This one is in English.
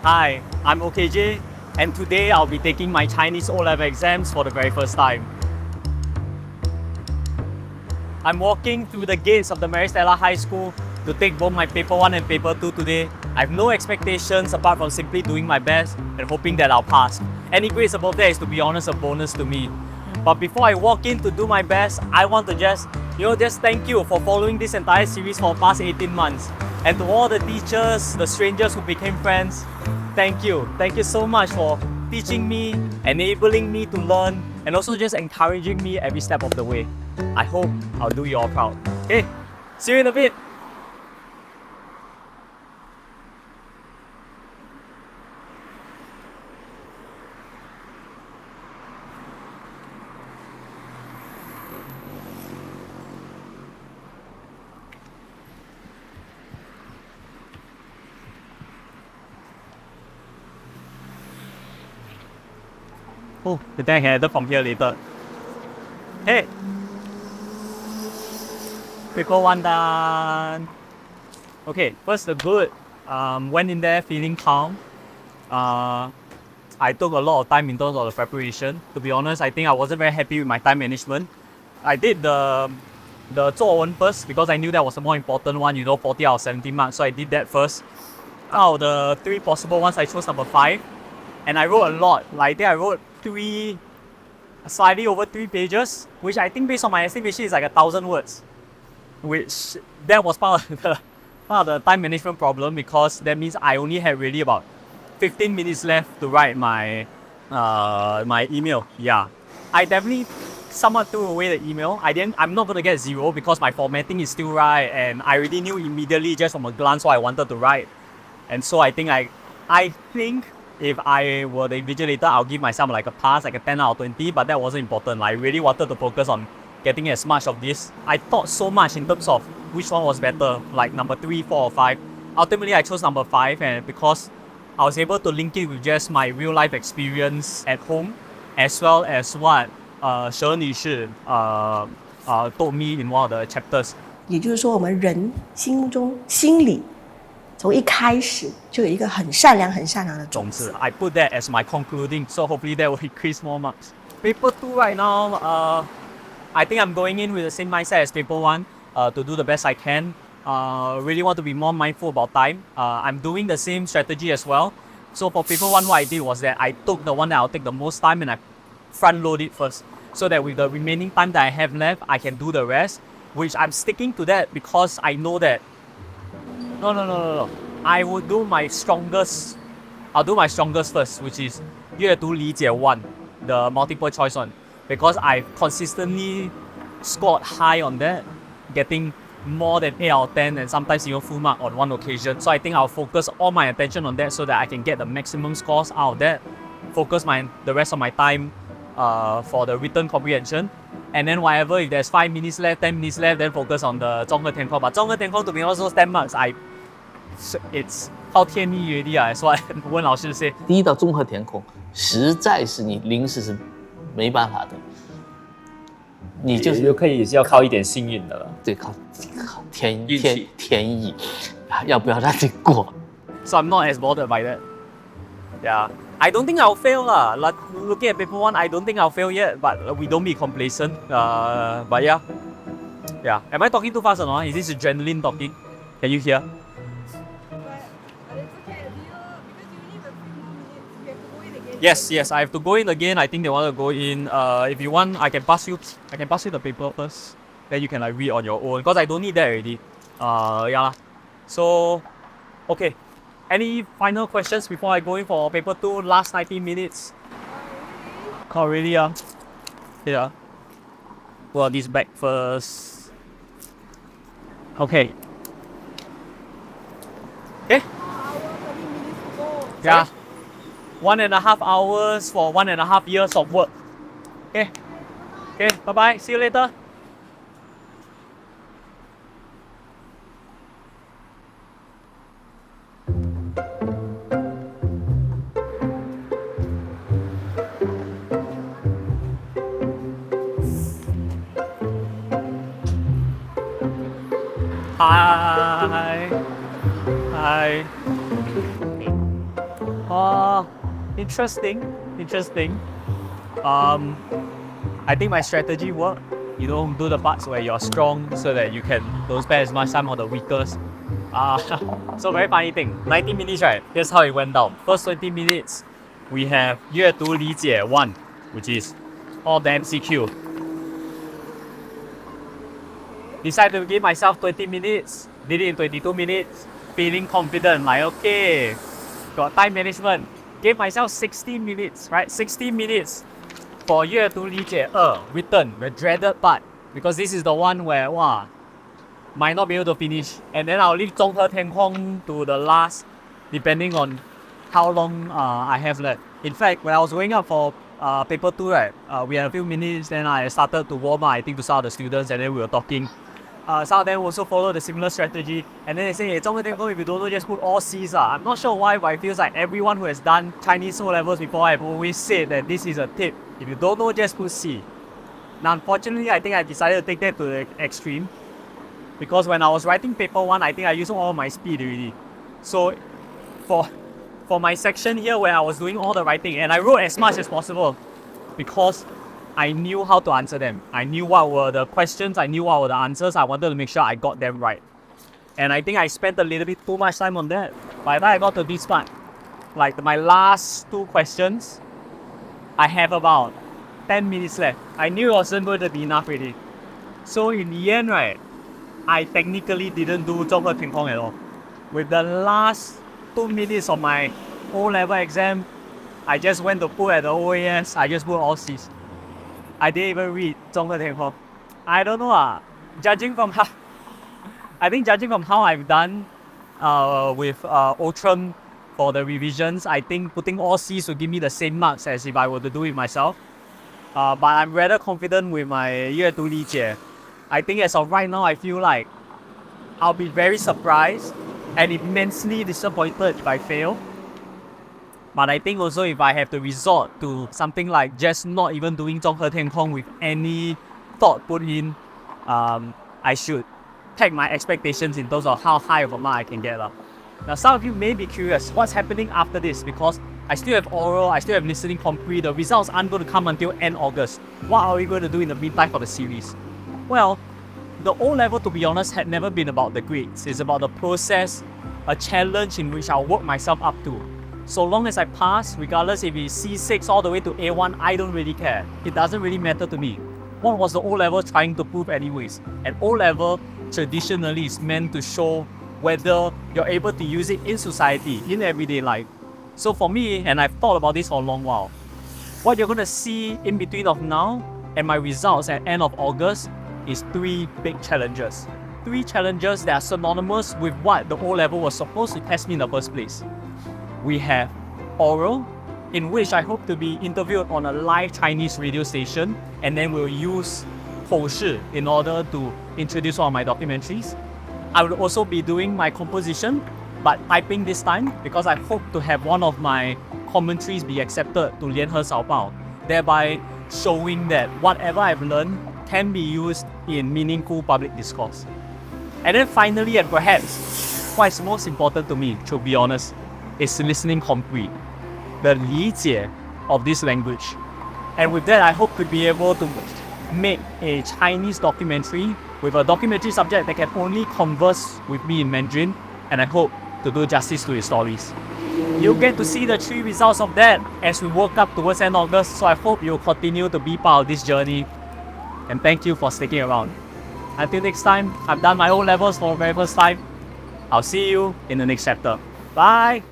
Hi, I'm OKJ, and today I'll be taking my Chinese O-level exams for the very first time. I'm walking through the gates of the Maris Stella High School to take both my paper 1 and paper 2 today. I have no expectations apart from simply doing my best and hoping that I'll pass. Any grades above that is, to be honest, a bonus to me. But before I walk in to do my best, I want to just thank you for following this entire series for the past 18 months. And to all the teachers, the strangers who became friends, thank you. Thank you so much for teaching me, enabling me to learn, and also just encouraging me every step of the way. I hope I'll do you all proud. Okay, see you in a bit. Oh, the thing I can enter from here later. Hey! Paper 1 done. Okay, first the good. Went in there feeling calm. I took a lot of time in terms of the preparation. To be honest, I think I wasn't very happy with my time management. I did the 作文 first because I knew that was the more important one, 40 out of 70 marks. So I did that first. Out of the 3 possible ones, I chose number 5. And I wrote a lot. Like, I think I wrote slightly over 3 pages, which I think based on my estimation is like 1,000 words. Which that was part of the time management problem, because that means I only had really about 15 minutes left to write my my email. Yeah, I definitely somewhat threw away the email. I'm not gonna get 0 because my formatting is still right, and I already knew immediately just from a glance what I wanted to write. And so I think if I were the invigilator, I'll give myself like a pass, like a 10 out of 20, but that wasn't important. I really wanted to focus on getting as much of this. I thought so much in terms of which one was better, like number 3, 4, or 5. Ultimately, I chose number 5, and because I was able to link it with just my real life experience at home, as well as what She 女士 told me in one of the chapters. 也就是说，我们人心里从一开始就有一个很善良的种子。I put that as my concluding, so hopefully that will increase more marks. Paper 2 right now, I think I'm going in with the same mindset as paper 1, to do the best I can. Really want to be more mindful about time. I'm doing the same strategy as well. So for paper 1, what I did was that I took the one that I'll take the most time and I front load it first, so that with the remaining time that I have left, I can do the rest, which I'm sticking to that because I know that No. I will do my strongest. I'll do my strongest first, which is 阅读理解 1, the multiple choice one, because I've consistently scored high on that, getting more than 8 out of 10 and sometimes even full mark on one occasion. So I think I'll focus all my attention on that so that I can get the maximum scores out of that. Focus the rest of my time for the written comprehension. And then whatever, if there's 5 minutes left, 10 minutes left, then focus on the 综合填空. But 综合填空, to be honest, those 10 marks, it's 靠天意 already. That's what 温老师 say. 第一道综合填空，实在是你临时是没办法的，你就可以要靠一点幸运的了。对，靠天意，要不要让你过？ So I'm not as bothered by that. Yeah, I don't think I'll fail lah. Like, looking at paper 1, I don't think I'll fail yet. But we don't be complacent. But yeah. Am I talking too fast or not? Is this adrenaline talking? Can you hear? Yes, I have to go in again. I think they want to go in. If you want, I can pass you the paper first. Then you can like read on your own, because I don't need that already. Yeah. So, okay. Any final questions before I go in for paper 2? Last 90 minutes. Oh really? Yeah. Well, this back first. Okay. Okay. Yeah. 1.5 hours for 1.5 years of work. Okay, bye bye. See you later. Hi. Interesting. I think my strategy worked. You don't do the parts where you're strong so that you can don't spend as much time on the weakest. So very funny thing. 90 minutes, right? Here's how it went down. First 20 minutes, we have 阅读理解 1, which is all the MCQ. Decided to give myself 20 minutes. Did it in 22 minutes. Feeling confident, like okay, got time management. Gave myself 60 minutes, right? 60 minutes for 阅读理解 written, the dreaded part. Because this is the one where, wow, might not be able to finish. And then I'll leave 综合填空 to the last, depending on how long I have left. In fact, when I was going up for paper 2, right, we had a few minutes, then I started to warm up, I think, to some of the students, and then we were talking. Some of them also follow the similar strategy, and then they say, hey, 综合填空, if you don't know, just put all C's. I'm not sure why, but it feels like everyone who has done Chinese O-levels before, I've always said that this is a tip. If you don't know, just put C. Now, unfortunately, I think I decided to take that to the extreme, because when I was writing paper 1, I think I used all my speed already. So for my section here where I was doing all the writing, and I wrote as much as possible because I knew how to answer them. I knew what were the questions, I knew what were the answers. I wanted to make sure I got them right. And I think I spent a little bit too much time on that. By the time I got to this part, like my last 2 questions, I have about 10 minutes left. I knew it wasn't going to be enough already. So in the end, right, I technically didn't do 综合填空 at all. With the last 2 minutes of my O-level exam, I just went to put at the OAS, I just put all C's. I didn't even read 综合填空. I don't know. Judging from how I've done with Outram for the revisions, I think putting all C's will give me the same marks as if I were to do it myself. But I'm rather confident with my 阅读理解. I think as of right now, I feel like I'll be very surprised and immensely disappointed if I fail. But I think also if I have to resort to something like just not even doing 综合填空 with any thought put in, I should check my expectations in terms of how high of a mark I can get. Now some of you may be curious, what's happening after this? Because I still have oral, I still have listening compre, the results aren't going to come until end August. What are we going to do in the meantime for the series? Well, the O-level, to be honest, had never been about the grades. It's about the process, a challenge in which I'll work myself up to. So long as I pass, regardless if it's C6 all the way to A1, I don't really care. It doesn't really matter to me. What was the O-level trying to prove anyways? And O-level traditionally is meant to show whether you're able to use it in society, in everyday life. So for me, and I've thought about this for a long while, what you're going to see in between of now and my results at end of August is 3 big challenges. 3 challenges that are synonymous with what the O-level was supposed to test me in the first place. We have oral, in which I hope to be interviewed on a live Chinese radio station, and then we'll use 口试 in order to introduce one of my documentaries. I will also be doing my composition, but typing this time, because I hope to have one of my commentaries be accepted to 联合早报, thereby showing that whatever I've learned can be used in meaningful public discourse. And then finally, and perhaps what is most important to me, to be honest, is listening compre, the 理解 of this language. And with that, I hope to be able to make a Chinese documentary with a documentary subject that can only converse with me in Mandarin, and I hope to do justice to his stories. You'll get to see the 3 results of that as we work up towards end August, so I hope you'll continue to be part of this journey. And thank you for sticking around. Until next time, I've done my O-levels for the very first time. I'll see you in the next chapter. Bye!